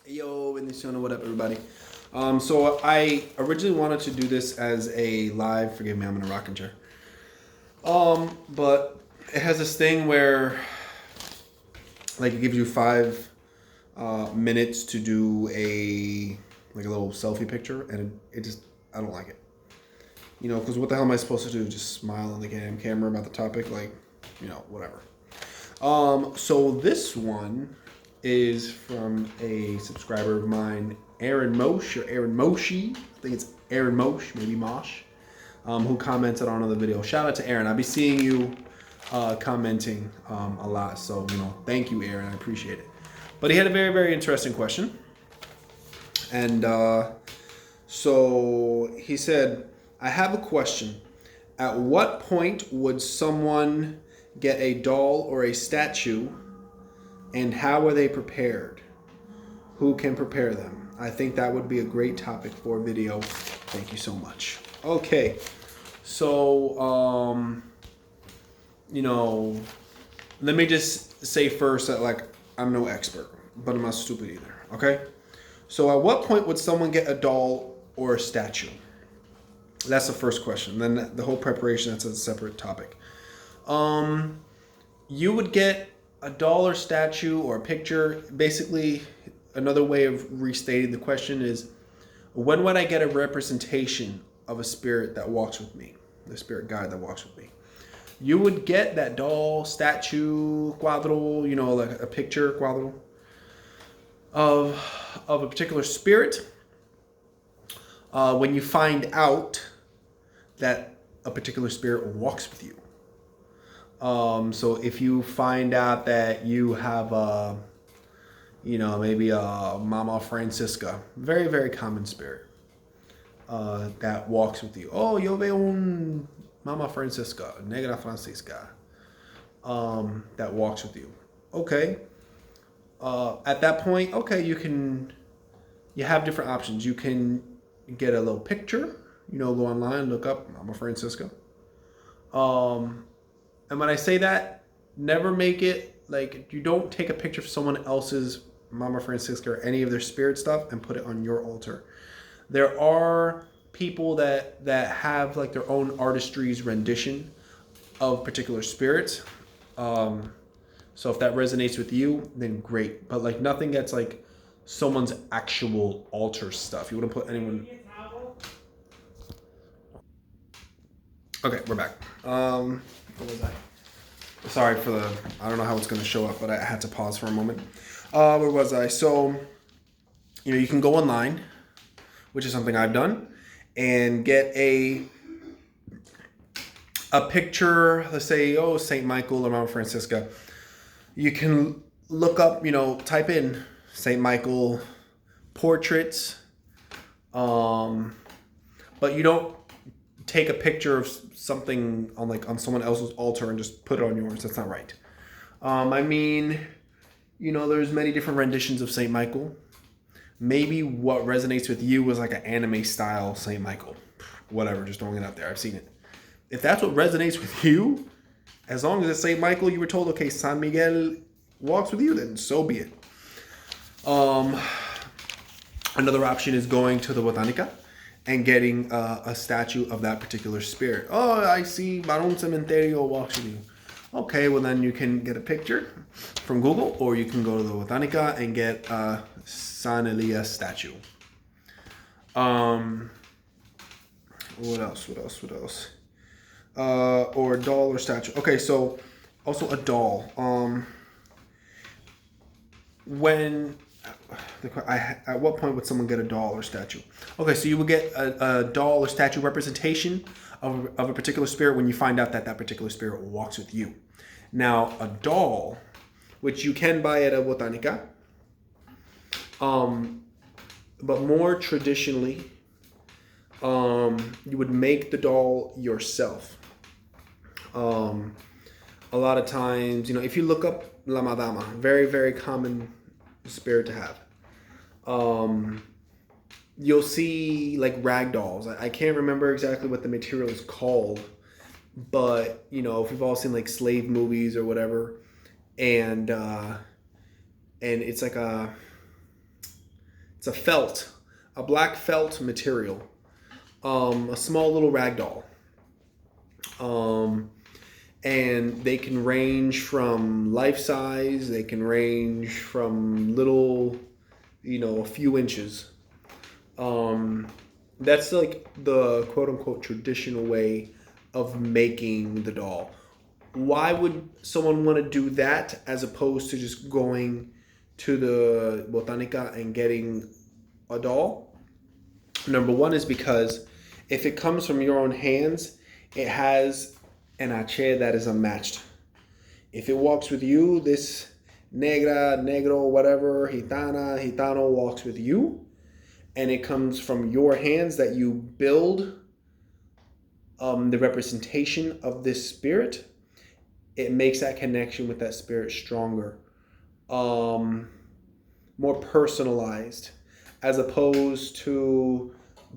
Yo, bendición, what up, everybody? So I originally wanted to do this as a live. Forgive me, I'm in a rocking chair. But it has this thing where, like, it gives you 5 minutes to do a little selfie picture, and it just I don't like it. Because what the hell am I supposed to do? Just smile on the damn camera about the topic, whatever. So this one is from a subscriber of mine, Aaron Moshe or Aaron Moshe. I think it's Aaron Moshe, maybe Mosh, who commented on the video. Shout out to Aaron. I'll be seeing you commenting a lot. So, thank you, Aaron. I appreciate it. But he had a very, very interesting question. And so he said, I have a question. At what point would someone get a doll or a statue, and how are they prepared? Who can prepare them? I think that would be a great topic for a video. Thank you so much. Okay, so let me just say first that I'm no expert, but I'm not stupid either. Okay, so at what point would someone get a doll or a statue? That's the first question. Then the whole preparation, that's a separate topic. You would get a doll or statue or a picture. Basically, another way of restating the question is, when would I get a representation of a spirit that walks with me, the spirit guide that walks with me? You would get that doll, statue, cuadro, like a picture, cuadro, of a particular spirit when you find out that a particular spirit walks with you. So if you find out that you have maybe a Mama Francisca, very, very common spirit, that walks with you. Oh, yo veo un Mama Francisca, Negra Francisca, that walks with you. Okay. At that point, okay, you have different options. You can get a little picture, go online, look up Mama Francisca. And when I say that, never make it you don't take a picture of someone else's Mama Francisca or any of their spirit stuff and put it on your altar. There are people that have their own artistry's rendition of particular spirits. So if that resonates with you, then great. But nothing that's someone's actual altar stuff. You wouldn't put anyone. Okay, we're back. What was I? Sorry for I don't know how it's going to show up, but I had to pause for a moment. Where was I? So, you can go online, which is something I've done, and get a picture, let's say, St. Michael or Mount Francisca. You can look up, type in St. Michael portraits, but you don't take a picture of something on someone else's altar and just put it on yours. That's not right. There's many different renditions of St. Michael. Maybe what resonates with you is an anime style St. Michael. Whatever, just throwing it out there. I've seen it. If that's what resonates with you, as long as it's St. Michael, you were told, okay, San Miguel walks with you, then so be it. Another option is going to the Botanica and getting a statue of that particular spirit. Oh, I see Barón Cementerio walks with you. Okay, well then you can get a picture from Google, or you can go to the Botanica and get a San Elias statue. What else? Or a doll or statue. Okay, so also a doll. At what point would someone get a doll or statue? Okay, so you would get a doll or statue representation of a particular spirit when you find out that particular spirit walks with you. Now, a doll, which you can buy at a Botanica, but more traditionally, you would make the doll yourself. A lot of times, if you look up La Madama, very, very common spirit to have. You'll see rag dolls. I can't remember exactly what the material is called, but if we've all seen slave movies or whatever, and it's It's a black felt material. A small little rag doll. And they can range from life size. They can range from little, a few inches. That's like the quote unquote traditional way of making the doll. Why would someone want to do that as opposed to just going to the botanica and getting a doll? Number one is because if it comes from your own hands, it has an H that is unmatched. If it walks with you, this negra, negro, whatever, gitana, gitano walks with you, and it comes from your hands that you build the representation of this spirit, it makes that connection with that spirit stronger, more personalized, as opposed to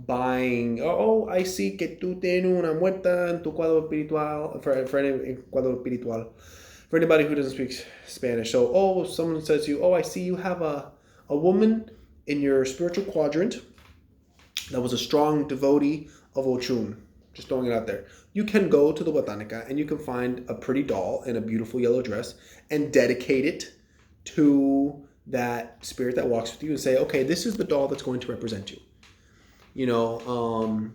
buying, I see que tú tienes una muerta en tu cuadro espiritual, for anybody who doesn't speak Spanish. So, someone says to you, I see you have a woman in your spiritual quadrant that was a strong devotee of Ochun. Just throwing it out there. You can go to the botanica and you can find a pretty doll in a beautiful yellow dress and dedicate it to that spirit that walks with you and say, okay, this is the doll that's going to represent you. And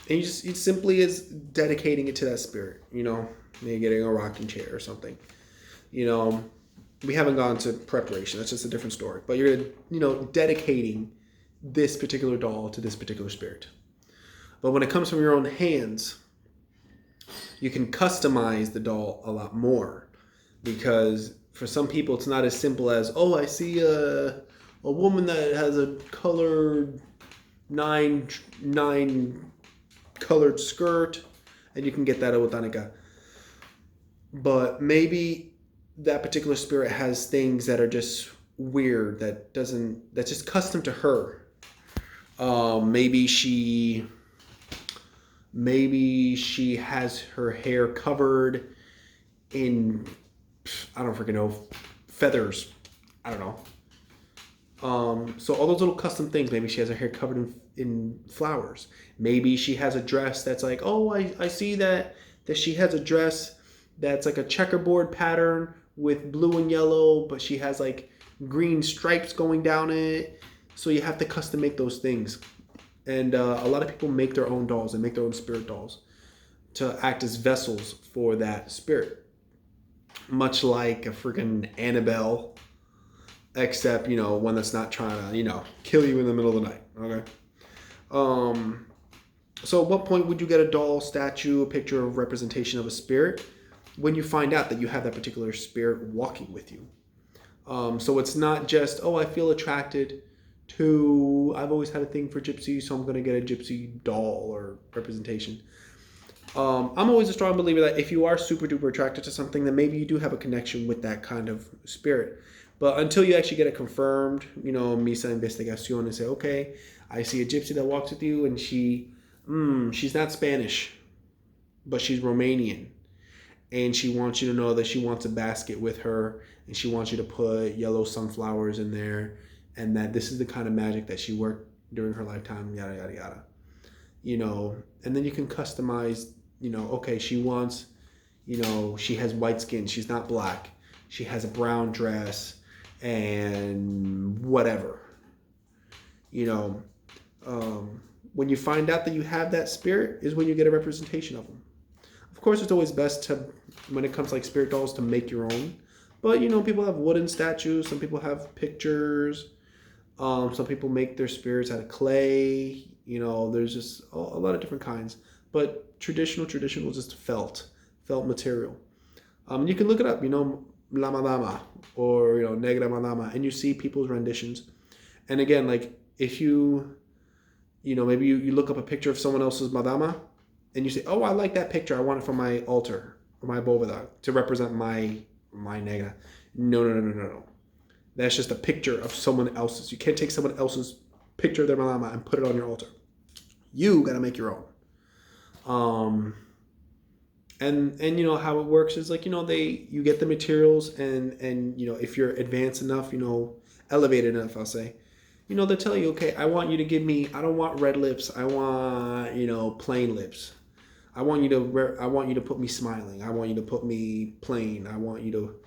it simply is dedicating it to that spirit, maybe getting a rocking chair or something. We haven't gone to preparation. That's just a different story. But you're, dedicating this particular doll to this particular spirit. But when it comes from your own hands, you can customize the doll a lot more, because for some people it's not as simple as, I see a woman that has a colored nine colored skirt, and you can get that at botanica. But maybe that particular spirit has things that are just weird, that's just custom to her. Maybe she has her hair covered in, I don't freaking know, feathers. I don't know. So all those little custom things. Maybe she has her hair covered in flowers. Maybe she has a dress that's like, I see that she has a dress that's like a checkerboard pattern with blue and yellow, but she has like green stripes going down it. So you have to custom make those things. And a lot of people make their own dolls and make their own spirit dolls to act as vessels for that spirit. Much like a freaking Annabelle, except, one that's not trying to, kill you in the middle of the night. Okay. So at what point would you get a doll, statue, a picture of representation of a spirit? When you find out that you have that particular spirit walking with you. So it's not just, I feel attracted to, I've always had a thing for gypsies, so I'm going to get a gypsy doll or representation. I'm always a strong believer that if you are super duper attracted to something, then maybe you do have a connection with that kind of spirit. But until you actually get it confirmed, misa investigación, and say, okay, I see a gypsy that walks with you, and she's not Spanish, but she's Romanian. And she wants you to know that she wants a basket with her, and she wants you to put yellow sunflowers in there, and that this is the kind of magic that she worked during her lifetime, yada, yada, yada. And then you can customize, okay, she wants, she has white skin. She's not black. She has a brown dress and whatever. When you find out that you have that spirit is when you get a representation of them. Of course, it's always best to, when it comes to like spirit dolls, to make your own. But, people have wooden statues. Some people have pictures. Some people make their spirits out of clay. There's just a lot of different kinds. But traditional is just felt material. You can look it up, La Madama or, Negra Madama, and you see people's renditions. And again, like if you, maybe you look up a picture of someone else's Madama and you say, I like that picture. I want it for my altar or my bóveda to represent my Negra. No. That's just a picture of someone else's. You can't take someone else's picture of their Madama and put it on your altar. You got to make your own. And how it works is like, you get the materials and if you're advanced enough, elevated enough, I'll say, You know, they'll tell you, okay, I want you to give me, I don't want red lips. I want, you know, plain lips. I want you to put me smiling. I want you to put me plain. I want you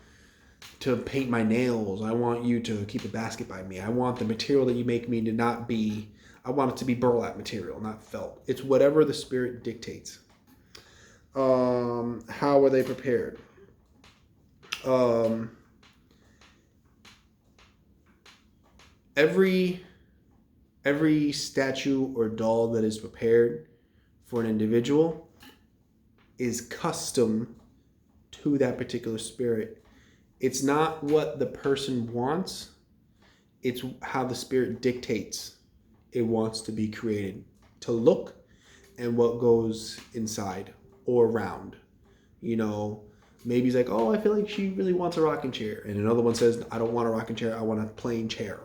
to paint my nails. I want you to keep a basket by me. I want the material that you make me to not be, I want it to be burlap material, not felt. It's whatever the spirit dictates. How are they prepared? Every statue or doll that is prepared for an individual is custom to that particular spirit. It's not what the person wants, it's how the spirit dictates it wants to be created to look, and what goes inside or around. You know, maybe he's like, oh, I feel like she really wants a rocking chair. And another one says, I don't want a rocking chair, I want a plain chair.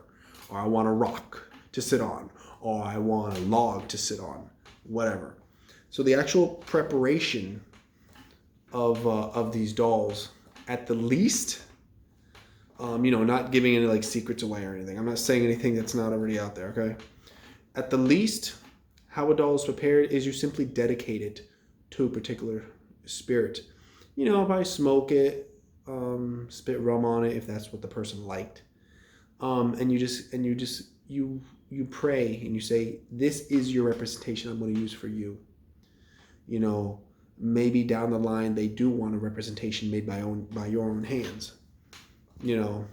Or I want a rock to sit on. Or I want a log to sit on. Whatever. So the actual preparation of these dolls, at the least, you know, not giving any like secrets away or anything. I'm not saying anything that's not already out there, okay? At the least, how a doll is prepared is you simply dedicate it to a particular spirit. You know, if I smoke it, spit rum on it, if that's what the person liked. And you pray and you say, this is your representation I'm going to use for you. You know, maybe down the line they do want a representation made by your own hands. You know,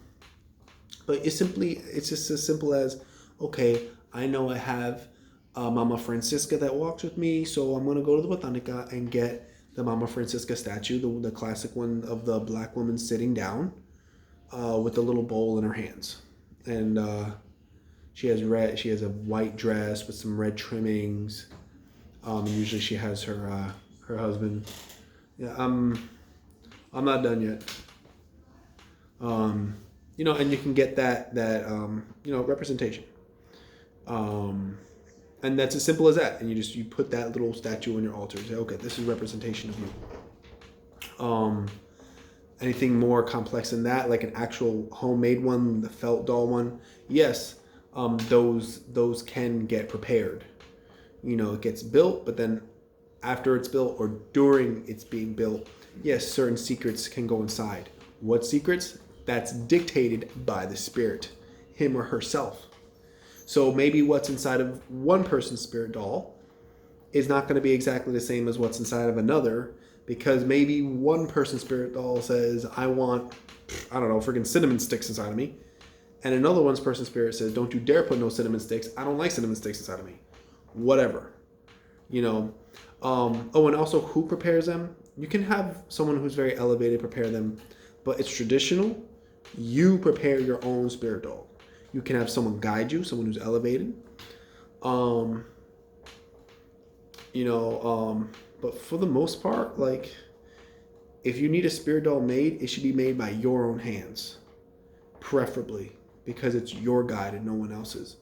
but it's just as simple as, okay, I know I have Mama Francisca that walks with me, so I'm going to go to the Botanica and get the Mama Francisca statue, the classic one of the black woman sitting down with a little bowl in her hands. And she has a white dress with some red trimmings. Usually she has her husband. Yeah, I'm not done yet. You know, and you can get that you know, representation. And that's as simple as that. And you put that little statue on your altar and say, okay, this is representation of you. Anything more complex than that, like an actual homemade one, the felt doll one, yes, those can get prepared. You know, it gets built, but then after it's built or during it's being built, yes, certain secrets can go inside. What secrets? That's dictated by the spirit, him or herself. So maybe what's inside of one person's spirit doll is not going to be exactly the same as what's inside of another, because maybe one person's spirit doll says, I want, I don't know, freaking cinnamon sticks inside of me. And another one's person's spirit says, don't you dare put no cinnamon sticks. I don't like cinnamon sticks inside of me. Whatever. You know. Oh, and also who prepares them? You can have someone who's very elevated prepare them, but it's traditional. You prepare your own spirit doll. You can have someone guide you, someone who's elevated. You know, but for the most part, like, if you need a spirit doll made, it should be made by your own hands, preferably, because it's your guide and no one else's.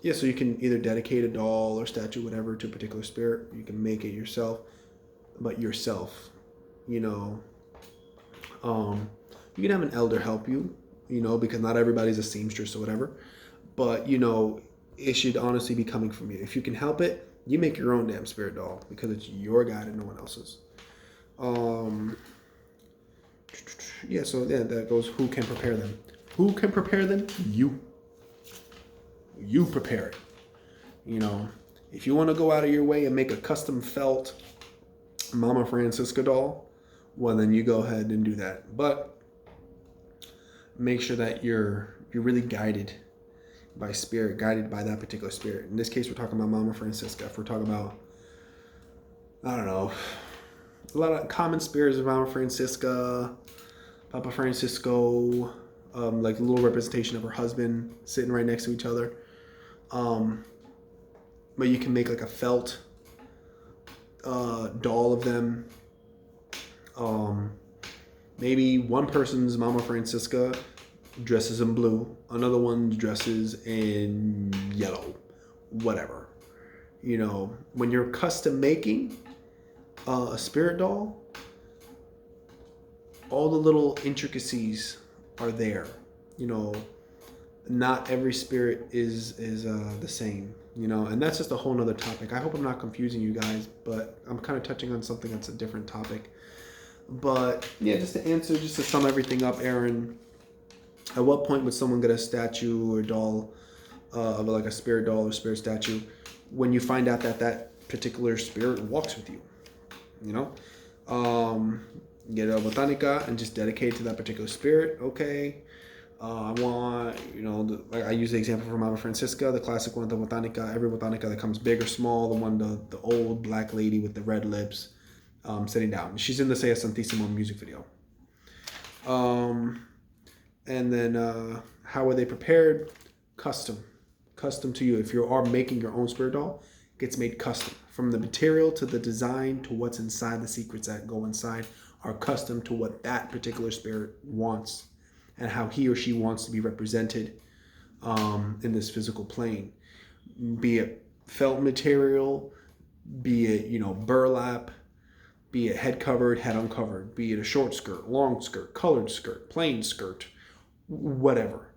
Yeah, so you can either dedicate a doll or statue, whatever, to a particular spirit. You can make it yourself, but yourself, you know. You can have an elder help you, you know, because not everybody's a seamstress or whatever. But, you know, it should honestly be coming from you. If you can help it, you make your own damn spirit doll because it's your guide and no one else's. Yeah, so yeah, that goes who can prepare them. Who can prepare them? You. You prepare it. You know, if you want to go out of your way and make a custom felt Mama Francisca doll, well, then you go ahead and do that. But make sure that you're really guided by spirit, guided by that particular spirit. In this case, we're talking about Mama Francisca. If we're talking about, I don't know, a lot of common spirits of Mama Francisca, Papa Francisco, like a little representation of her husband sitting right next to each other. But you can make like a felt doll of them. Maybe one person's Mama Francisca dresses in blue, another one dresses in yellow, whatever. You know, when you're custom making a spirit doll, all the little intricacies are there. you know, not every spirit is the same, you know, and that's just a whole nother topic. I hope I'm not confusing you guys, but I'm kind of touching on something that's a different topic. But yeah, just to sum everything up, Aaron, at what point would someone get a statue or doll of like a spirit doll or spirit statue when you find out that that particular spirit walks with you? You know, get a botanica and just dedicate it to that particular spirit. Okay. I want, you know, like I use the example from Mama Francisca, the classic one, the botanica. Every botanica that comes big or small, the old black lady with the red lips, sitting down. She's in the Sea Santissimo music video. And then how are they prepared? Custom to you. If you are making your own spirit doll, it gets made custom. From the material to the design to what's inside, the secrets that go inside are custom to what that particular spirit wants and how he or she wants to be represented in this physical plane. Be it felt material, be it, you know, burlap, be it head covered, head uncovered, be it a short skirt, long skirt, colored skirt, plain skirt, whatever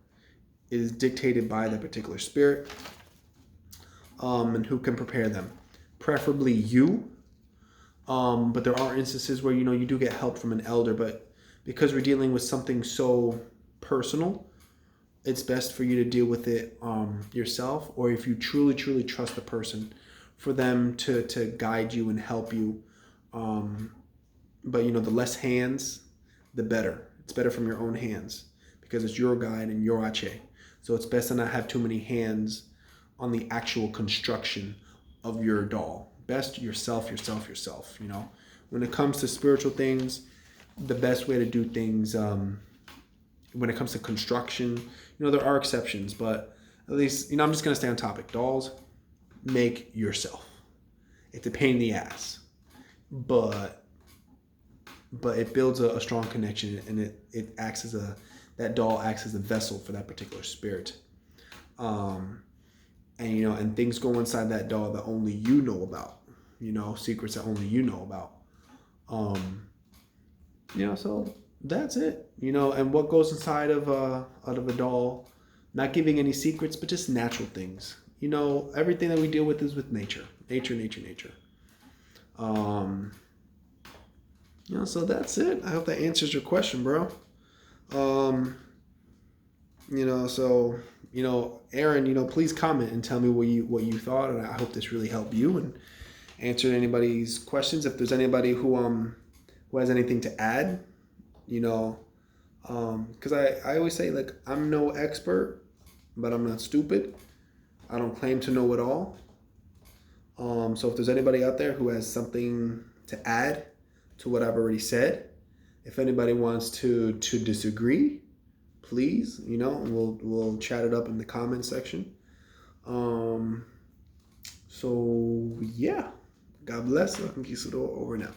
is dictated by that particular spirit, and who can prepare them. Preferably you, but there are instances where, you know, you do get help from an elder, but because we're dealing with something so personal, it's best for you to deal with it yourself, or if you truly trust the person, for them to guide you and help you. But, you know, the less hands, the better. It's better from your own hands because it's your guide and your ache. So it's best to not have too many hands on the actual construction of your doll. Best yourself, you know. When it comes to spiritual things, the best way to do things, when it comes to construction, you know, there are exceptions, but at least, you know, I'm just going to stay on topic. Dolls, make yourself. It's a pain in the ass, but it builds a strong connection, and it acts as that doll acts as a vessel for that particular spirit. And, you know, and things go inside that doll that only you know about, you know, secrets that only you know about. You know, so that's it, you know. And what goes inside of a doll, not giving any secrets, but just natural things. You know, everything that we deal with is with nature. You know, so that's it. I hope that answers your question, bro. You know, so, you know, Aaron, you know, please comment and tell me what you thought, and I hope this really helped you and answered anybody's questions. If there's anybody who has anything to add, you know, because I always say, like, I'm no expert, but I'm not stupid. I don't claim to know it all. So if there's anybody out there who has something to add to what I've already said, if anybody wants to disagree, please, you know, we'll chat it up in the comment section. So yeah, God bless. Over now.